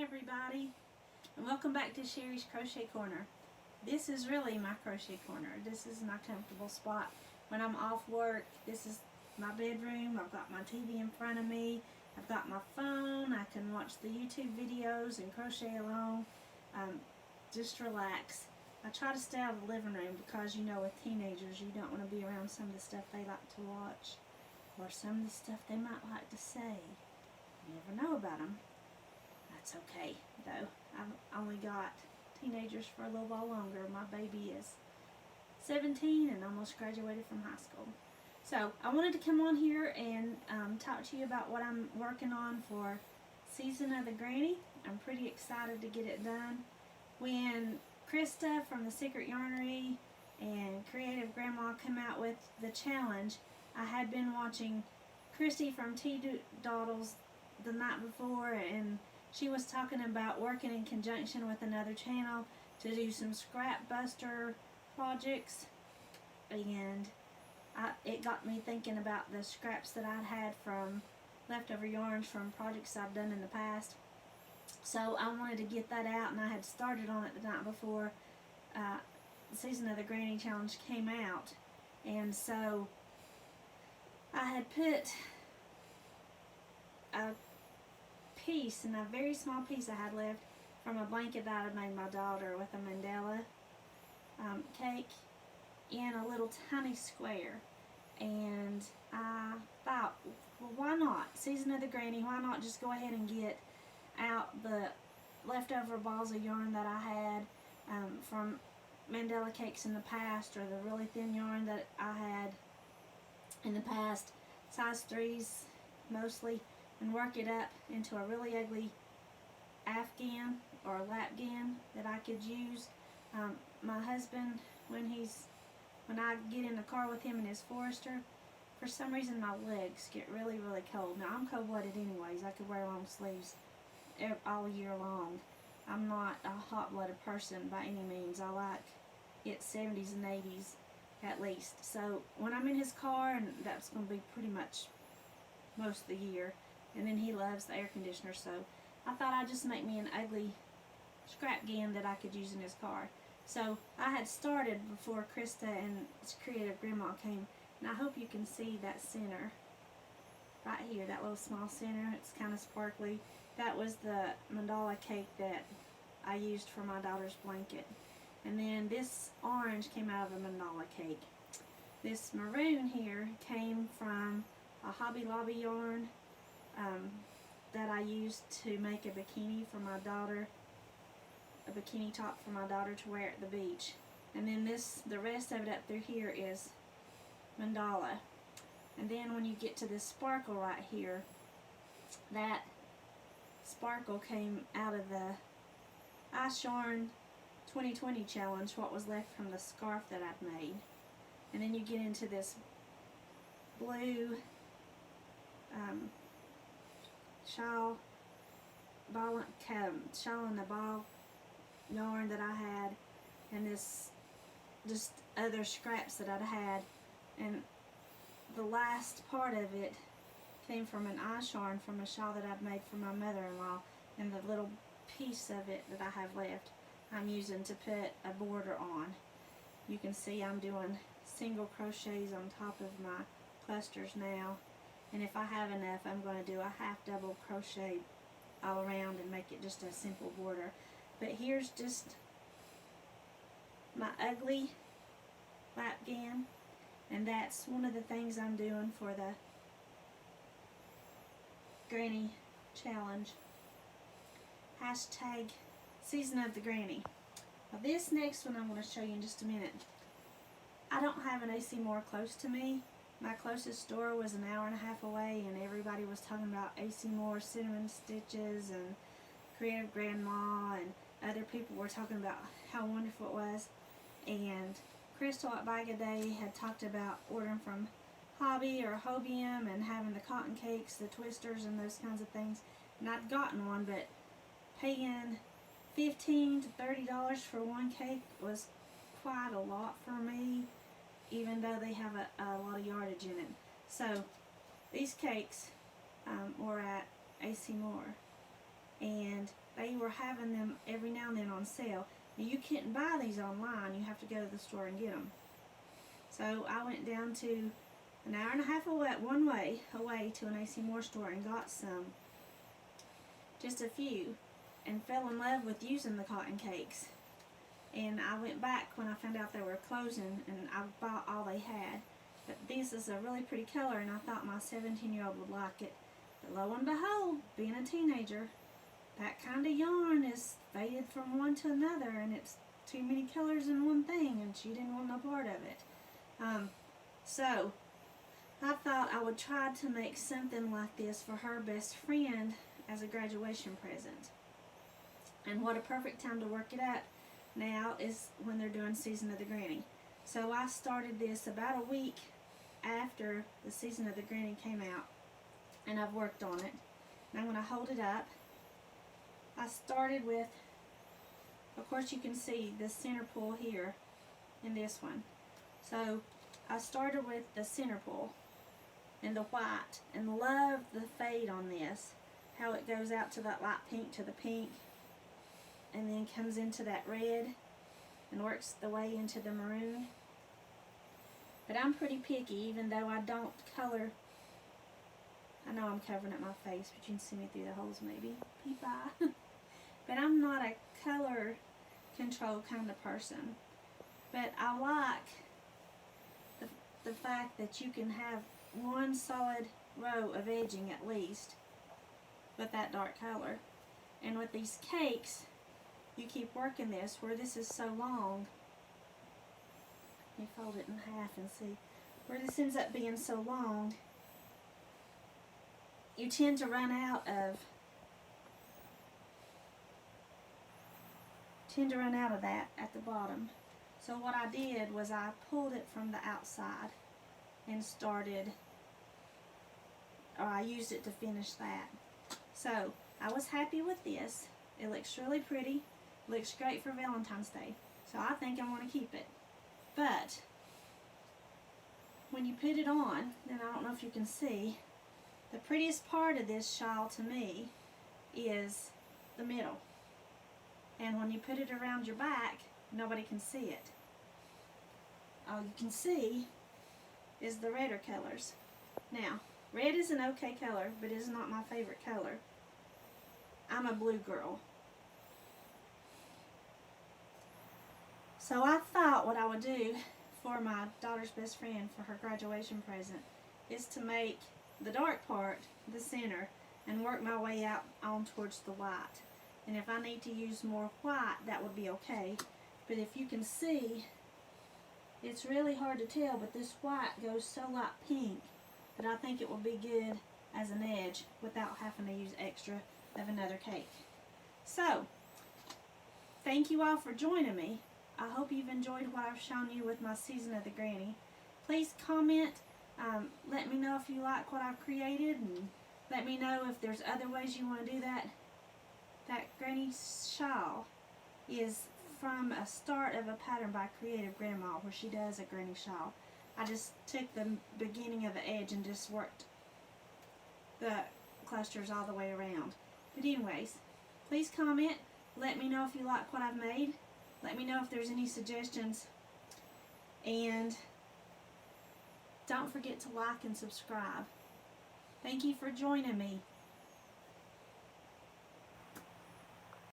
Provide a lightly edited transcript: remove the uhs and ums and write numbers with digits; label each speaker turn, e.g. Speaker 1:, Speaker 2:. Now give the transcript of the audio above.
Speaker 1: everybody, and welcome back to Sherri's Crochet Corner. This is really my crochet corner. This is my comfortable spot when I'm off work. This is my bedroom. I've got my TV in front of me. I've got my phone. I can watch the YouTube videos and crochet along. Just relax. I try to stay out of the living room because, you know, with teenagers, you don't want to be around some of the stuff they like to watch or some of the stuff they might like to say. You never know about them. That's okay, though. I've only got teenagers for a little while longer. My baby is 17 and almost graduated from high school. So I wanted to come on here and talk to you about what I'm working on for Season of the Granny. I'm pretty excited to get it done. When Krista from the Secret Yarnery and Creative Grandma came out with the challenge, I had been watching Christy from T-Doddles the night before, and she was talking about working in conjunction with another channel to do some scrap buster projects, and it got me thinking about the scraps that I'd had from leftover yarns from projects I've done in the past. So I wanted to get that out, and I had started on it the night before the Season of the Granny Challenge came out, and so I had put a piece, and a very small piece I had left from a blanket that I had made my daughter with a mandala cake in a little tiny square. And I thought, well, why not? Season of the Granny, why not just go ahead and get out the leftover balls of yarn that I had from mandala cakes in the past, or the really thin yarn that I had in the past, size 3s mostly, and work it up into a really ugly afghan or lapghan that I could use. My husband, when I get in the car with him in his Forester, for some reason my legs get really, really cold. Now, I'm cold-blooded anyways. I could wear long sleeves all year long. I'm not a hot-blooded person by any means. I like it 70s and 80s at least. So when I'm in his car, and that's going to be pretty much most of the year, and then he loves the air conditioner, so I thought I'd just make me an ugly scrapghan that I could use in his car. So I had started before Krista and Creative Grandma came, and I hope you can see that center right here, that little small center. It's kind of sparkly. That was the mandala cake that I used for my daughter's blanket. And then this orange came out of a mandala cake. This maroon here came from a Hobby Lobby yarn that I used to make a bikini for my daughter, a bikini top for my daughter to wear at the beach. And then the rest of it up through here is mandala. And then when you get to this sparkle right here, that sparkle came out of the Ice Yarn 2020 challenge, what was left from the scarf that I'd made. And then you get into this blue shawl in the ball yarn that I had, and this just other scraps that I'd had, and the last part of it came from an ice yarn from a shawl that I'd made for my mother-in-law, and the little piece of it that I have left I'm using to put a border on. You can see I'm doing single crochets on top of my clusters now, and if I have enough, I'm going to do a half double crochet all around and make it just a simple border. But here's just my ugly lapghan, and that's one of the things I'm doing for the Granny Challenge. Hashtag Season of the Granny. Now this next one I'm going to show you in just a minute. I don't have an AC Moore close to me. My closest store was an hour and a half away, and everybody was talking about AC Moore cinnamon stitches and Creative Grandma, and other people were talking about how wonderful it was. And Crystal at Bag a Day had talked about ordering from Hobby or Hobium and having the cotton cakes, the twisters, and those kinds of things. And I'd gotten one, but paying $15 to $30 for one cake was quite a lot for me, even though they have a lot of yardage in it. So these cakes were at AC Moore, and they were were having them every now and then on sale. Now, you couldn't buy these online. You have to go to the store and get them. So I went down to an hour and a half one way away to an AC Moore store and got some, just a few, and fell in love with using the cotton cakes. And I went back when I found out they were closing, and I bought all they had. But this is a really pretty color, and I thought my 17-year-old would like it. But lo and behold, being a teenager, that kind of yarn is faded from one to another, and it's too many colors in one thing, and she didn't want no part of it. So I thought I would try to make something like this for her best friend as a graduation present. And what a perfect time to work it out now is when they're doing Season of the Granny. So I started this about a week after the Season of the Granny came out, and I've worked on it. And I'm going to hold it up. I started with, of course you can see the center pull here in this one. So I started with the center pull and the white, and love the fade on this, how it goes out to that light pink to the pink, and then comes into that red and works the way into the maroon. But I'm pretty picky, even though I don't color. I know I'm covering up my face, but you can see me through the holes maybe. Peep eye. But I'm not a color control kind of person. But I like the fact that you can have one solid row of edging at least with that dark color. And with these cakes, you keep working this where this is so long. Let me fold it in half and see. Where this ends up being so long, you tend to run out of that at the bottom. So what I did was I pulled it from the outside and I used it to finish that. So I was happy with this. It looks really pretty. Looks great for Valentine's Day. So I think I want to keep it. But when you put it on, then I don't know if you can see, the prettiest part of this shawl to me is the middle. And when you put it around your back, nobody can see it. All you can see is the redder colors. Now, red is an okay color, but it is not my favorite color. I'm a blue girl. So I thought what I would do for my daughter's best friend for her graduation present is to make the dark part the center and work my way out on towards the white. And if I need to use more white, that would be okay. But if you can see, it's really hard to tell, but this white goes so light pink that I think it will be good as an edge without having to use extra of another cake. So, thank you all for joining me. I hope you've enjoyed what I've shown you with my Season of the Granny. Please comment, let me know if you like what I've created, and let me know if there's other ways you want to do that. That granny shawl is from a start of a pattern by Creative Grandma where she does a granny shawl. I just took the beginning of the edge and just worked the clusters all the way around. But anyways, please comment. Let me know if you like what I've made. Let me know if there's any suggestions. And don't forget to like and subscribe. Thank you for joining me.